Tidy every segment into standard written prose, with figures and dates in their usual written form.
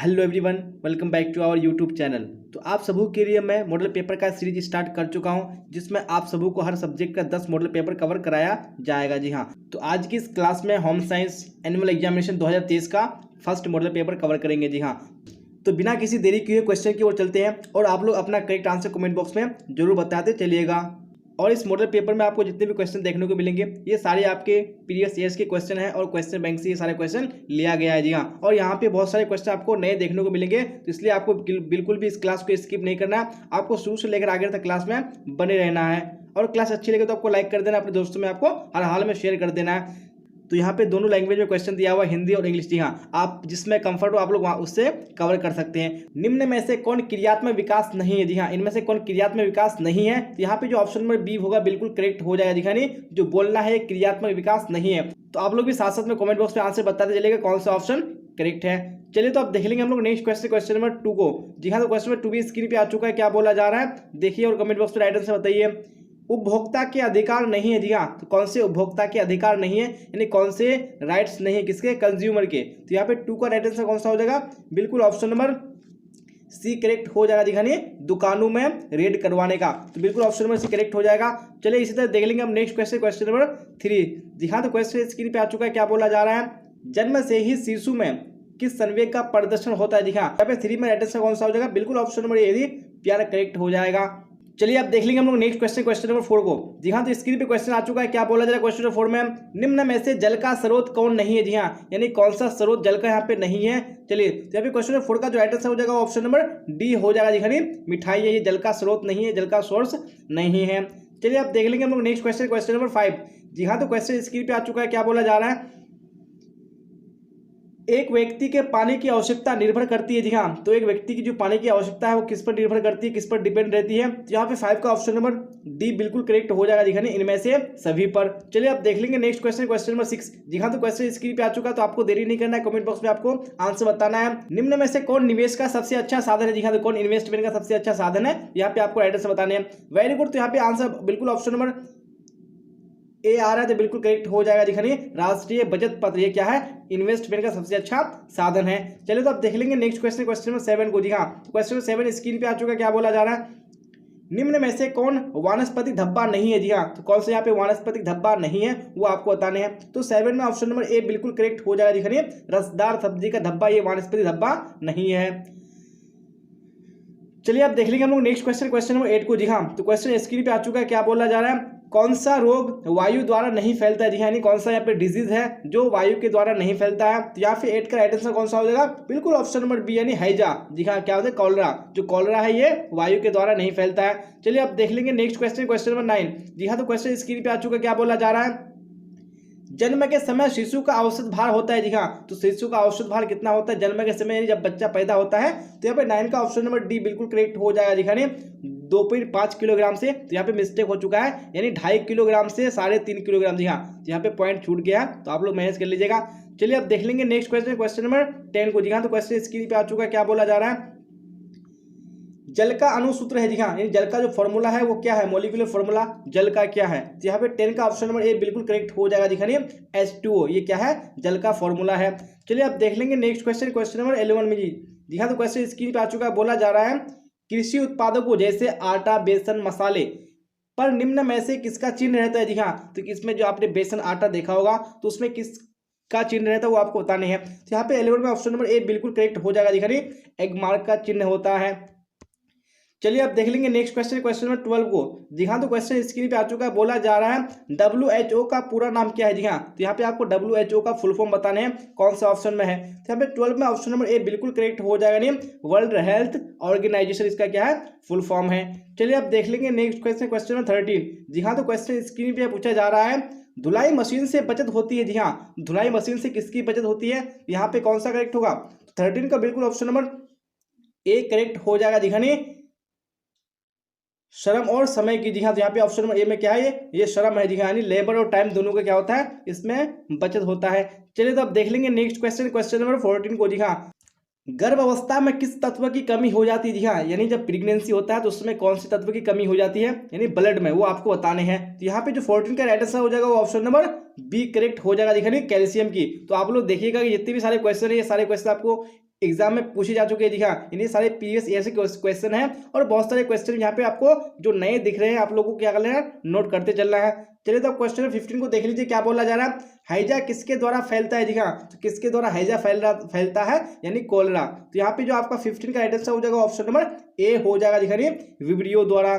Hello everyone, welcome back to our YouTube channel. तो आप सबों के लिए मैं मॉडल पेपर का सीरीज स्टार्ट कर चुका हूं, जिसमें आप सबों को हर सब्जेक्ट का 10 मॉडल पेपर कवर कराया जाएगा। जी हाँ, तो आज की इस क्लास में होम साइंस एनुअल एग्जामिनेशन 2023 का फर्स्ट मॉडल पेपर कवर करेंगे। जी हाँ, तो बिना किसी देरी किए क्वेश्चन की ओर चलते हैं और आप लोग अपना करेक्ट आंसर कमेंट बॉक्स में जरूर बताते चलिएगा। और इस मॉडल पेपर में आपको जितने भी क्वेश्चन देखने को मिलेंगे ये सारे आपके प्रीवियस ईयर्स के क्वेश्चन हैं और क्वेश्चन बैंक से ये सारे क्वेश्चन लिया गया है। जी हाँ, और यहाँ पे बहुत सारे क्वेश्चन आपको नए देखने को मिलेंगे, तो इसलिए आपको बिल्कुल भी इस क्लास को स्किप नहीं करना है। आपको शुरू से लेकर आगे तक क्लास में बने रहना है। और क्लास अच्छी लगे तो आपको लाइक कर देना, अपने दोस्तों में आपको हर हाल में शेयर कर देना है। तो यहाँ पे दोनों लैंग्वेज में क्वेश्चन दिया हुआ है, हिंदी और इंग्लिश। जी हाँ, आप जिसमें कंफर्ट हो आप लोग वहाँ उससे कवर कर सकते हैं। निम्न में से कौन क्रियात्मक विकास नहीं है? जी हाँ, इनमें से कौन क्रियात्मक विकास नहीं है? तो यहाँ पे जो ऑप्शन नंबर बी होगा बिल्कुल करेक्ट हो जाएगा। दिखा नहीं, जो बोलना है क्रियात्मक विकास नहीं है। तो आप लोग भी साथ साथ में कमेंट बॉक्स में आंसर बताते चलेगा कौन सा ऑप्शन करेक्ट है। चलिए, तो अब देख लेंगे हम लोग नेक्स्ट क्वेश्चन नंबर 2 को। जी हाँ, तो क्वेश्चन नंबर 2 भी स्क्रीन पे आ चुका है। क्या बोला जा रहा है देखिए और कमेंट बॉक्स में राइट आंसर बताइए। उपभोक्ता के अधिकार नहीं है। जी हाँ, तो कौन से उपभोक्ता के अधिकार नहीं है, यानी कौन से राइट्स नहीं है, किसके? कंज्यूमर के। तो यहाँ पे 2 का राइट आंसर कौन सा हो जाएगा? बिल्कुल ऑप्शन नंबर सी करेक्ट हो जाएगा। दिखाने दुकानों में रेड करवाने का, तो बिल्कुल ऑप्शन नंबर सी करेक्ट हो जाएगा। चलिए इसी तरह देख लेंगे हम नेक्स्ट क्वेश्चन नंबर 3। जी हाँ, तो क्वेश्चन स्क्रीन पे आ चुका है। क्या बोला जा रहा है? जन्म से ही शिशु में किस संवेग का प्रदर्शन होता है? दिखा यहाँ पे 3 में राइट आंसर कौन सा हो जाएगा? बिल्कुल ऑप्शन नंबर ए प्यारा करेक्ट हो जाएगा। चलिए अब देख लेंगे हम लोग नेक्स्ट क्वेश्चन नंबर 4 को। जी हाँ, तो स्क्रीन पे क्वेश्चन आ चुका है। क्या बोला जा रहा है क्वेश्चन नंबर 4 में? निम्न में से जल का स्रोत कौन नहीं है? जी हाँ, यानी कौन सा स्रोत जल का यहाँ पे नहीं है। चलिए, तो यहाँ पे क्वेश्चन नंबर 4 का जो राइट आंसर हो जाएगा ऑप्शन नंबर डी हो जाएगा। दिखानी मिठाई है, ये जल का स्रोत नहीं है, जल का सोर्स नहीं है। चलिए अब देख लेंगे हम लोग नेक्स्ट क्वेश्चन नंबर 5। जी हाँ, तो क्वेश्चन स्क्रीन पे आ चुका है। क्या बोला जा रहा है? एक व्यक्ति के पानी की आवश्यकता निर्भर करती है। जी हाँ, तो एक व्यक्ति की जो पानी की आवश्यकता है वो किस पर निर्भर करती है, किस पर डिपेंड रहती है? तो यहाँ पे 5 का ऑप्शन नंबर डी बिल्कुल करेक्ट हो जाएगा। दिखाने इनमें से सभी पर। चलिए अब देख लेंगे नेक्स्ट क्वेश्चन नंबर 6। जी हाँ, तो क्वेश्चन स्क्रीन पे आ चुका है, तो आपको देरी नहीं करना है, कमेंट बॉक्स में आपको आंसर बताना है। निम्न में से कौन निवेश का सबसे अच्छा साधन है? जी हाँ, तो कौन इन्वेस्टमेंट का सबसे अच्छा साधन है? यहाँ पे आपको राइट आंसर बताने हैं। वेरी गुड, तो यहाँ पे आंसर बिल्कुल ऑप्शन नंबर ए आ रहा है, तो बिल्कुल करेक्ट हो जाएगा। दिखानी राष्ट्रीय बचत पत्र, ये क्या है? इन्वेस्टमेंट का सबसे अच्छा साधन है। चलिए, तो अब देख लेंगे नेक्स्ट क्वेश्चन नंबर 7 को। जी हाँ, तो क्वेश्चन नंबर 7 स्क्रीन पे आ चुका है। क्या बोला जा रहा है? निम्न में से कौन वानस्पतिक धब्बा नहीं है? जी हाँ, तो कौन से यहाँ पे वानस्पतिक धब्बा नहीं है वो आपको बताने हैं। तो 7 में ऑप्शन नंबर ए बिल्कुल करेक्ट हो जाएगा। दिखानी रसदार सब्जी का धब्बा, ये वानस्पतिक धब्बा नहीं है। चलिए अब देख लेंगे हम लोग नेक्स्ट क्वेश्चन नंबर 8 को। जी हाँ, तो क्वेश्चन स्क्रीन पे आ चुका है। क्या बोला जा रहा है? कौन सा रोग वायु द्वारा नहीं फैलता है? जी हाँ, यानी कौन सा यहाँ पे डिजीज है जो वायु के द्वारा नहीं फैलता है? तो यहाँ पे 8 का राइट आंसर कौन सा हो जाएगा? बिल्कुल ऑप्शन नंबर बी, यानी हैजा। जी हाँ, क्या होता है? कॉलरा। जो कॉलरा है ये वायु के द्वारा नहीं फैलता है। चलिए अब देख लेंगे नेक्स्ट क्वेश्चन नंबर 9। जी हाँ, तो क्वेश्चन स्क्रीन पे आ चुका है। क्या बोला जा रहा है? जन्म के समय शिशु का औसत भार होता है। जी हाँ, तो शिशु का औसत भार कितना होता है जन्म के समय, यानी जब बच्चा पैदा होता है? तो यहाँ पे 9 का ऑप्शन नंबर डी बिल्कुल करेक्ट हो जाएगा। दिखाने 2.5 किलोग्राम से, तो यहाँ पे मिस्टेक हो चुका है, यानी 2.5 किलोग्राम से 3.5 किलोग्राम। जी हाँ, तो यहाँ पे पॉइंट छूट गया, तो आप लोग मैनेज कर लीजिएगा। चलिए अब देख लेंगे नेक्स्ट क्वेश्चन नंबर 10 को। जी हाँ, तो क्वेश्चन स्क्रीन पे आ चुका है। क्या बोला जा रहा है? जल का अणुसूत्र है। जी हाँ, यानी जल का जो फॉर्मूला है वो क्या है? मॉलिक्यूलर फॉर्मूला जल का क्या है? तो यहाँ पे 10 का ऑप्शन नंबर ए बिल्कुल करेक्ट हो जाएगा। दिखानी H2O, ये क्या है? जल का फॉर्मूला है। चलिए अब देख लेंगे नेक्स्ट क्वेश्चन नंबर 11 में। जी हाँ, तो क्वेश्चन स्क्रीन पे आ चुका है। बोला जा रहा है कृषि उत्पादों को जैसे आटा, बेसन, मसाले पर निम्न में से किसका चिन्ह रहता है? जी हाँ, तो इसमें जो आपने बेसन आटा देखा होगा तो उसमें किस का चिन्ह रहता है वो आपको बताने हैं। तो यहाँ पे 11 में ऑप्शन नंबर ए बिल्कुल करेक्ट हो जाएगा। दिखानी एग मार्क का चिन्ह होता है। चलिए अब देख लेंगे नेक्स्ट क्वेश्चन नंबर 12 को। जी हाँ, तो क्वेश्चन स्क्रीन पे आ चुका है। बोला जा रहा है WHO का पूरा नाम क्या है? जी हाँ, तो यहाँ पे आपको WHO का फुल फॉर्म बताने हैं, कौन सा ऑप्शन में है? तो यहाँ पे 12 में ऑप्शन नंबर ए बिल्कुल करेक्ट हो जाएगा। नहीं, वर्ल्ड हेल्थ ऑर्गेनाइजेशन इसका क्या है? फुल फॉर्म है। चलिए अब देख लेंगे नेक्स्ट क्वेश्चन नंबर 13। जी हाँ, तो क्वेश्चन स्क्रीन पे पूछा जा रहा है धुलाई मशीन से बचत होती है। जी हाँ, धुलाई मशीन से किसकी बचत होती है? यहाँ पे कौन सा करेक्ट होगा? 13 का बिल्कुल ऑप्शन नंबर ए करेक्ट हो जाएगा। दिखानी श्रम और समय की। जी हाँ, तो यहाँ पे ऑप्शन नंबर ए में क्या है? ये श्रम है। जी हाँ, यानी लेबर और टाइम दोनों का क्या होता है? इसमें बचत होता है। चलिए तो अब देख लेंगे नेक्स्ट क्वेश्चन नंबर 14 को। जी हाँ, गर्भ अवस्था में किस तत्व की कमी हो जाती है? जी हाँ, यानी जब प्रेगनेंसी होता है तो उसमें कौन से तत्व की कमी हो जाती है, यानी ब्लड में, वो आपको बताने हैं। तो यहाँ पे जो 14 का राइट आंसर हो जाएगा वो ऑप्शन नंबर बी करेक्ट हो जाएगा। दिखाने कैल्शियम की। तो आप लोग देखिएगा कि जितने भी सारे क्वेश्चन है ये सारे क्वेश्चन आपको एग्जाम में पूछे जा चुके हैं जी हाँ। इन्हीं सारे प्रीवियस ईयर से क्वेश्चन है और बहुत सारे क्वेश्चन यहाँ पे आपको जो नए दिख रहे हैं आप लोगों को क्या करना है, नोट करते चलना है। चलिए तो क्वेश्चन 15 को देख लीजिए, क्या बोला जा रहा है, हैजा किसके द्वारा फैलता है जी हाँ। तो किसके द्वारा हैजा फैलता है, यानी कोलेरा। तो यहाँ पे जो आपका 15 का राइट आंसर हो जाएगा ऑप्शन नंबर ए हो जाएगा जी हाँ, विब्रियो द्वारा।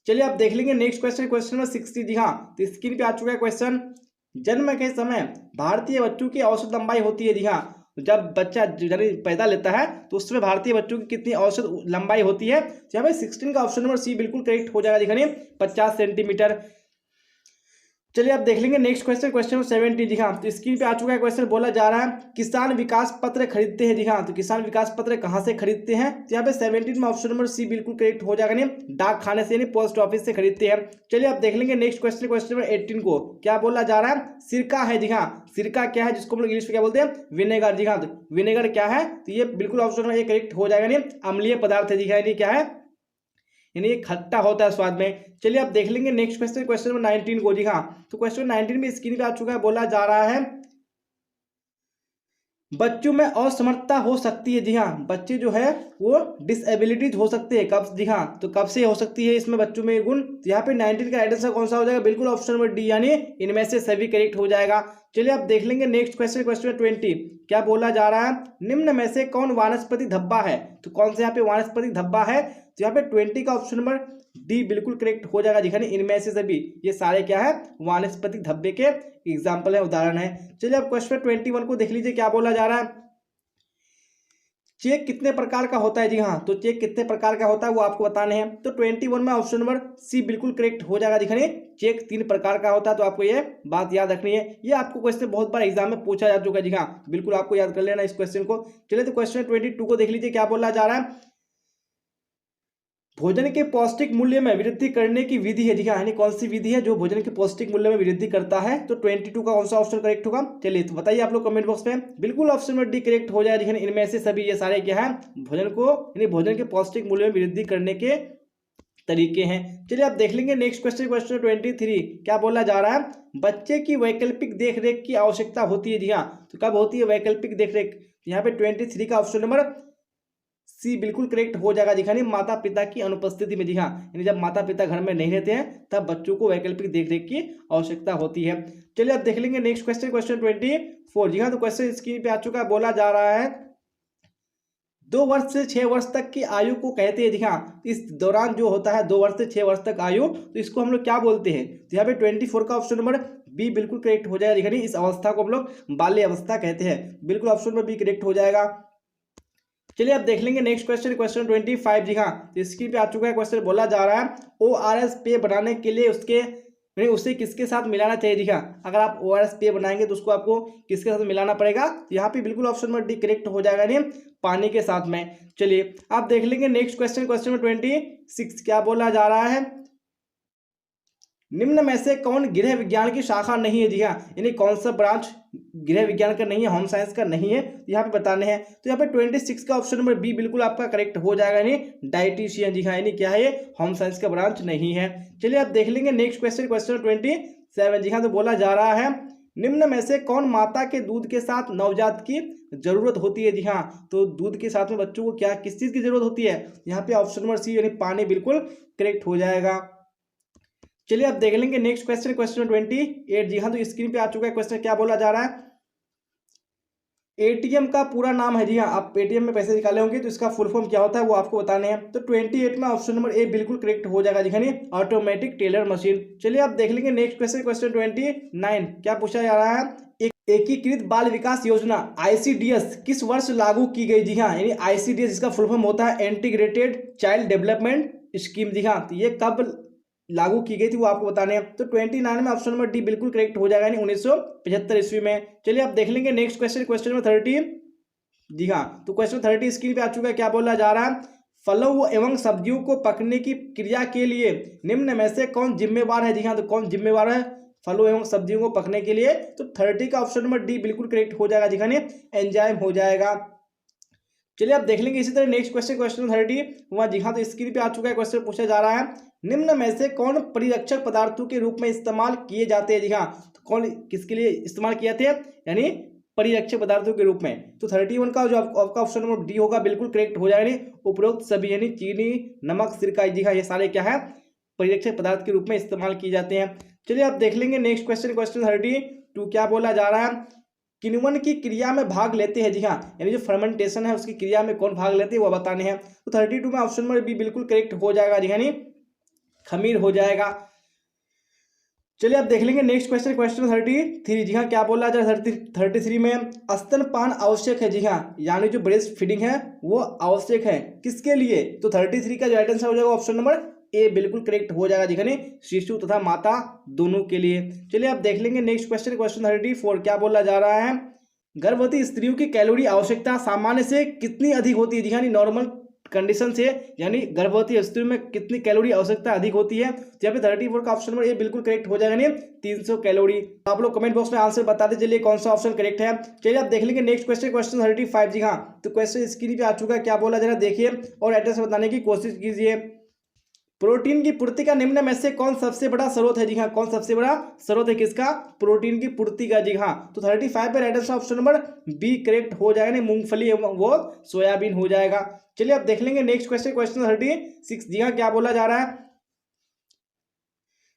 चलिए आप देख लेंगे नेक्स्ट क्वेश्चन, क्वेश्चन नंबर 60 जी हाँ। तो स्क्रीन पे आ चुका है क्वेश्चन, जन्म के समय भारतीय बच्चों की औसत लंबाई होती है जी हाँ। जब बच्चा पैदा लेता है तो उसमें भारतीय बच्चों की कितनी औसत लंबाई होती है, तो यहाँ पे 16 का ऑप्शन नंबर सी बिल्कुल करेक्ट हो जाएगा दिखाने 50 सेंटीमीटर। चलिए आप देख लेंगे नेक्स्ट क्वेश्चन, क्वेश्चन नंबर 70 जी हाँ। तो स्क्रीन पे आ चुका है क्वेश्चन, बोला जा रहा है किसान विकास पत्र खरीदते हैं जी हाँ। तो किसान विकास पत्र कहाँ से खरीदते हैं, तो यहाँ पे 17 में ऑप्शन नंबर सी बिल्कुल करेक्ट हो जाएगा, नहीं डाक खाने से, नहीं पोस्ट ऑफिस से खरीदते हैं। चलिए आप देख लेंगे नेक्स्ट क्वेश्चन, क्वेश्चन नंबर 18 को, क्या बोला जा रहा है, सिरका है जी हाँ। सिरका क्या है, जिसको हम लोग इंग्लिश में क्या बोलते हैं, विनेगर जी हाँ। तो विनेगर क्या है, तो ये बिल्कुल ऑप्शन नंबर ए करेक्ट हो जाएगा, नहीं अम्लीय पदार्थ है जी हाँ, यानी क्या है, यानी ये खट्टा होता है स्वाद में। चलिए आप देख लेंगे नेक्स्ट क्वेश्चन, क्वेश्चन नंबर 19 को जी हाँ। तो क्वेश्चन 19 में स्क्रीन पे आ चुका है, बोला जा रहा है बच्चों में असमर्थता हो सकती है जी हाँ। बच्चे जो है वो डिसएबिलिटीज हो सकते हैं, कब जी हाँ। तो कब से हो सकती है इसमें बच्चों में गुण, तो यहाँ पे 19 का राइट आंसर कौन सा हो जाएगा, बिल्कुल ऑप्शन नंबर डी, यानी इनमें से सभी करेक्ट हो जाएगा। चलिए आप देख लेंगे नेक्स्ट क्वेश्चन, क्वेश्चन 20, क्या बोला जा रहा है, निम्न में से कौन वानस्पतिक धब्बा है। तो कौन से यहाँ पे वानस्पतिक धब्बा है, तो यहाँ पे 20 का ऑप्शन नंबर डी बिल्कुल करेक्ट हो जाएगा दिखाने, इनमें से सभी ये सारे क्या है, वानस्पतिक धब्बे के एग्जाम्पल है, उदाहरण है। चलिए अब क्वेश्चन 21 को देख लीजिए, क्या बोला जा रहा है, चेक कितने प्रकार का होता है जी हाँ। तो चेक कितने प्रकार का होता है वो आपको बताने हैं। तो 21 में ऑप्शन नंबर सी बिल्कुल करेक्ट हो जाएगा दिखाने, चेक 3 प्रकार का होता है। तो आपको ये बात याद रखनी है, ये आपको क्वेश्चन बहुत बार एग्जाम में पूछा जा चुका है जी हाँ, बिल्कुल आपको याद कर लेना इस क्वेश्चन को। चलिए तो क्वेश्चन 22 को देख लीजिए, क्या बोला जा रहा है, भोजन के पौष्टिक मूल्य में वृद्धि करने की विधि है जी हाँ, यानी कौन सी विधि है जो भोजन के पौष्टिक मूल्य में वृद्धि करता है। तो 22 का कौन सा ऑप्शन करेक्ट होगा, चलिए तो बताइए आप लोग कमेंट बॉक्स में, बिल्कुल ऑप्शन नंबर डी करेक्ट हो जाएगा। इनमें से सभी ये सारे क्या है, भोजन को यानी भोजन के पौष्टिक मूल्य में वृद्धि करने के तरीके हैं। चलिए आप देख लेंगे नेक्स्ट क्वेश्चन, क्वेश्चन 23, क्या बोला जा रहा है, बच्चे की वैकल्पिक देखरेख की आवश्यकता होती है जी हाँ। तो कब होती है वैकल्पिक देखरेख, यहाँ पे 23 का ऑप्शन नंबर सी बिल्कुल करेक्ट हो जाएगा दिखाने, माता पिता की अनुपस्थिति में जी हाँ, यानी जब माता पिता घर में नहीं रहते हैं तब बच्चों को वैकल्पिक देखरेख की आवश्यकता होती है। चलिए आप देख लेंगे नेक्स्ट क्वेश्चन, क्वेश्चन 24 जी हाँ। तो क्वेश्चन स्क्रीन पे आ चुका है, बोला जा रहा है 2 वर्ष से 6 वर्ष तक की आयु को कहते हैं जी हाँ। इस दौरान जो होता है 2 वर्ष से 6 वर्ष तक आयु, तो इसको हम लोग क्या बोलते हैं, तो यहाँ पे 24 का ऑप्शन नंबर बी बिल्कुल करेक्ट हो जाएगा दिखाने, इस अवस्था को हम लोग बाल्य अवस्था कहते हैं, बिल्कुल ऑप्शन नंबर बी करेक्ट हो जाएगा। चलिए आप देख लेंगे नेक्स्ट क्वेश्चन, क्वेश्चन 25 जी हाँ। तो स्क्रीन पे आ चुका है क्वेश्चन, बोला जा रहा है ORS पेय बनाने के लिए उसे किसके साथ मिलाना चाहिए जी हाँ। अगर आप ORS पेय बनाएंगे तो उसको आपको किसके साथ मिलाना पड़ेगा, तो यहाँ पे बिल्कुल ऑप्शन नंबर डी करेक्ट हो जाएगा, नहीं पानी के साथ में। चलिए आप देख लेंगे नेक्स्ट क्वेश्चन, क्वेश्चन 26, क्या बोला जा रहा है, निम्न में से कौन गृह विज्ञान की शाखा नहीं है जी हाँ, यानी कौन सा ब्रांच गृह विज्ञान का नहीं है, होम साइंस का नहीं है, यहाँ पे बताने हैं। तो यहाँ पे 26 का ऑप्शन नंबर बी बिल्कुल आपका करेक्ट हो जाएगा, यानी डाइटिशियन जी हाँ, यानी क्या है, ये होम साइंस का ब्रांच नहीं है। चलिए आप देख लेंगे नेक्स्ट क्वेश्चन, क्वेश्चन 27 जी हाँ। तो बोला जा रहा है निम्न में से कौन माता के दूध के साथ नवजात की जरूरत होती है जी हाँ। तो दूध के साथ में बच्चों को क्या किस चीज की जरूरत होती है, यहाँ पे ऑप्शन नंबर सी यानी पानी बिल्कुल करेक्ट हो जाएगा। चलिए आप देख लेंगे नेक्स्ट क्वेश्चन, क्वेश्चन 28 जी हाँ। तो स्क्रीन पे आ चुका है क्वेश्चन, क्या बोला जा रहा है, एटीएम का पूरा नाम है जी हाँ। आप एटीएम में पैसे निकाले होंगे तो इसका फुल फॉर्म क्या होता है वो आपको बताने हैं। तो 28 में ऑप्शन नंबर ए बिल्कुल करेक्ट हो जाएगा दिखाने, ऑटोमेटिक टेलर मशीन। चलिए आप देख लेंगे नेक्स्ट क्वेश्चन, क्वेश्चन 29, क्या पूछा जा रहा है, एकीकृत बाल विकास योजना ICDS किस वर्ष लागू की गई जी हाँ, यानी ICDS इसका फुल फॉर्म होता है इंटीग्रेटेड चाइल्ड डेवलपमेंट स्कीम जी हाँ। तो ये कब लागू की गई थी वो आपको बताने हैं। तो 29 में ऑप्शन नंबर डी बिल्कुल करेक्ट हो जाएगा, यानी 1975 ईस्वी में। चलिए आप देख लेंगे नेक्स्ट क्वेश्चन, क्वेश्चन नंबर 30 जी हाँ। तो क्वेश्चन 30 स्क्रीन पे आ चुका है, क्या बोला जा रहा है, फलों एवं सब्जियों को पकने की क्रिया के लिए निम्न में से कौन जिम्मेवार है जी हाँ। तो कौन जिम्मेवार है फलों एवं सब्जियों को पकने के लिए, तो 30 का ऑप्शन नंबर डी बिल्कुल करेक्ट हो जाएगा दिखाने, एंजाइम हो जाएगा। चलिए आप देख लेंगे इसी तरह नेक्स्ट क्वेश्चन, क्वेश्चन 30 वहाँ जी हाँ। तो स्क्रीन पे आ चुका है क्वेश्चन, पूछा जा रहा है निम्न में से कौन परिरक्षक पदार्थों के रूप में इस्तेमाल किए जाते हैं जी हाँ। तो कौन किसके लिए इस्तेमाल किए जाते हैं, यानी परिरक्षक पदार्थों के रूप में। तो 31 का जो आपका ऑप्शन नंबर डी होगा बिल्कुल करेक्ट हो जाएगा। उपरोक्त सभी यानी चीनी, नमक, सिरका, जी हाँ, ये सारे क्या है परिरक्षक पदार्थ के रूप में इस्तेमाल किए जाते हैं। चलिए आप देख लेंगे नेक्स्ट क्वेश्चन, क्वेश्चन 32 क्या बोला जा रहा है, किण्वन की क्रिया में भाग लेते हैं, जी हाँ, यानी जो फर्मेंटेशन है उसकी क्रिया में कौन भाग लेते हैं वो बताने हैं। तो 32 में ऑप्शन नंबर बी बिल्कुल करेक्ट हो जाएगा, जी हाँ, खमीर हो जाएगा। चलिए आप देख लेंगे नेक्स्ट क्वेश्चन, क्वेश्चन 33, जी हाँ, क्या बोला जा रहा है 33 में, स्तनपान आवश्यक है, जी हाँ, यानी जो ब्रेस्ट फीडिंग है वो आवश्यक है, किसके लिए। तो 33 का जो राइट आंसर हो जाएगा ऑप्शन नंबर ए बिल्कुल करेक्ट हो जाएगा, जी हाँ, शिशु तथा माता दोनों के लिए। चलिए आप देख लेंगे नेक्स्ट क्वेश्चन, क्वेश्चन 34 क्या बोला जा रहा है, गर्भवती स्त्रियों की कैलोरी आवश्यकता सामान्य से कितनी अधिक होती है, जी हाँ, नॉर्मल कंडीशन से, यानी गर्भवती स्त्रियों में कितनी कैलोरी आवश्यकता अधिक होती है। तो यहाँ पे 34 का ऑप्शन नंबर ए बिल्कुल करेक्ट हो जाएगा, 300 कैलोरी। आप लोग कमेंट बॉक्स में आंसर बता दीजिए चलिए कौन सा ऑप्शन करेक्ट है। चलिए आप देख लेंगे नेक्स्ट क्वेश्चन, क्वेश्चन 35, जी हाँ, तो क्वेश्चन स्क्रीन पे आ चुका है, क्या बोला जरा देखिए और एड्रेस बताने की कोशिश कीजिए। प्रोटीन की पूर्ति का निम्न में से कौन सबसे बड़ा स्रोत है, जी हाँ, कौन सबसे बड़ा स्रोत है किसका, प्रोटीन की पूर्ति का, जी हाँ। तो 35 पे right answer option number B correct हो जाएगा, नहीं मूंगफली वो सोयाबीन हो जाएगा। चलिए आप देख लेंगे नेक्स्ट क्वेश्चन, क्वेश्चन 36, जी हाँ, क्या बोला जा रहा है,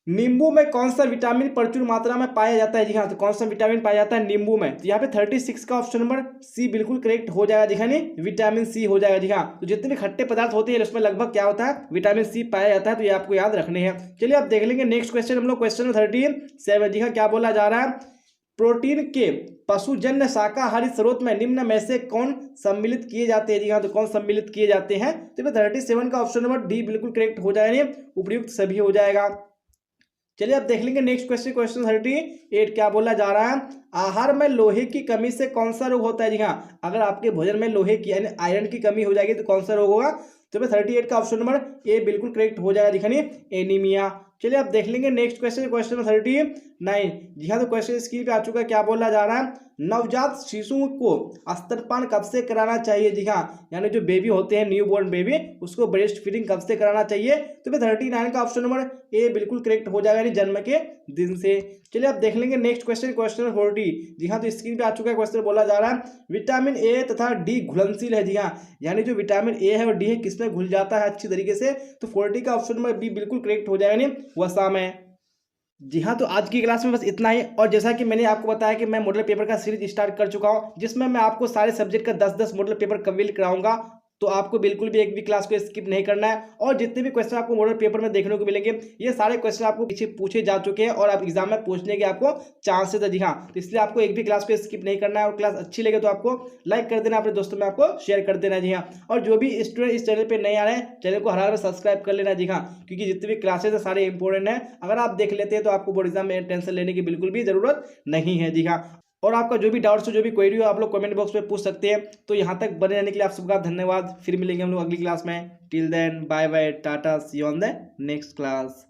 नींबू में कौन सा विटामिन प्रचुर मात्रा में पाया जाता है, जी हाँ, तो कौन सा विटामिन पाया जाता है नींबू में। तो यहाँ पे 36 का ऑप्शन नंबर सी बिल्कुल करेक्ट हो जाएगा, जी हाँ, विटामिन सी हो जाएगा, जी हाँ। तो जितने भी खट्टे पदार्थ होते हैं उसमें लगभग क्या होता है विटामिन सी पाया जाता है, तो ये आपको याद रखने हैं। चलिए आप देख लेंगे नेक्स्ट क्वेश्चन, हम लोग क्वेश्चन 37, जी हाँ, क्या बोला जा रहा है, प्रोटीन के पशुजन्य शाकाहारी स्रोत में निम्न में से कौन सम्मिलित किए जाते हैं, जी हाँ, तो कौन सम्मिलित किए जाते हैं। तो 37 का ऑप्शन नंबर डी बिल्कुल करेक्ट हो जाएगा, उपयुक्त सभी हो जाएगा। चलिए आप देख लेंगे नेक्स्ट क्वेश्चन, क्वेश्चन 38 क्या बोला जा रहा है, आहार में लोहे की कमी से कौन सा रोग होता है, जी हाँ, अगर आपके भोजन में लोहे की यानी आयरन की कमी हो जाएगी तो कौन सा रोग होगा। तो 38 का ऑप्शन नंबर ए बिल्कुल करेक्ट हो जाएगा, दिखानी एनीमिया। चलिए आप देख लेंगे नेक्स्ट क्वेश्चन, क्वेश्चन 39, जी हाँ, तो क्वेश्चन स्क्रीन पे आ चुका है, क्या बोला जा रहा है, नवजात शिशुओं को स्तनपान कब से कराना चाहिए, जी हाँ, यानी जो बेबी होते हैं न्यू बोर्न बेबी उसको ब्रेस्ट फीडिंग कब से कराना चाहिए। तो 39 का ऑप्शन नंबर ए बिल्कुल करेक्ट हो जाएगा, जन्म के दिन से। चलिए आप देख लेंगे नेक्स्ट क्वेश्चन, क्वेश्चन 40, जी हाँ, तो स्क्रीन पे आ चुका है क्वेश्चन, बोला जा रहा है विटामिन ए तथा डी घुलनशील है, जी हाँ, यानी जो विटामिन ए है और डी है किसमें घुल जाता है अच्छी तरीके से। तो 40 का ऑप्शन नंबर बी बिल्कुल करेक्ट हो जाएगा, वसा में। जी हाँ, तो आज की क्लास में बस इतना ही। और जैसा कि मैंने आपको बताया कि मैं मॉडल पेपर का सीरीज स्टार्ट कर चुका हूँ जिसमें मैं आपको सारे सब्जेक्ट का 10-10 मॉडल पेपर कंप्लीट कराऊंगा। तो आपको बिल्कुल भी एक भी क्लास को स्किप नहीं करना है। और जितने भी क्वेश्चन आपको मॉडल पेपर में देखने को मिलेंगे ये सारे क्वेश्चन आपको पीछे पूछे जा चुके हैं और आप एग्जाम में पूछने के आपको चांसेस है, जी हाँ। तो इसलिए आपको एक भी क्लास को स्किप नहीं करना है। और क्लास अच्छी लगे तो आपको लाइक कर देना, अपने दोस्तों में आपको शेयर कर देना, जी हाँ। और जो भी स्टूडेंट इस चैनल पर नहीं आ रहे हैं चैनल को हर हाल सब्सक्राइब कर लेना, जी हाँ, क्योंकि जितने भी क्लासेस है सारे इंपॉर्टेंट है। अगर आप देख लेते हैं तो आपको बोर्ड एग्जाम में टेंशन लेने की बिल्कुल भी जरूरत नहीं है, जी हाँ। और आपका जो भी डाउट्स हो, जो भी क्वेरी हो, आप लोग कमेंट बॉक्स में पूछ सकते हैं। तो यहाँ तक बने रहने के लिए आप सबका धन्यवाद। फिर मिलेंगे हम लोग अगली क्लास में। Till then bye bye, tata, see you on the next class.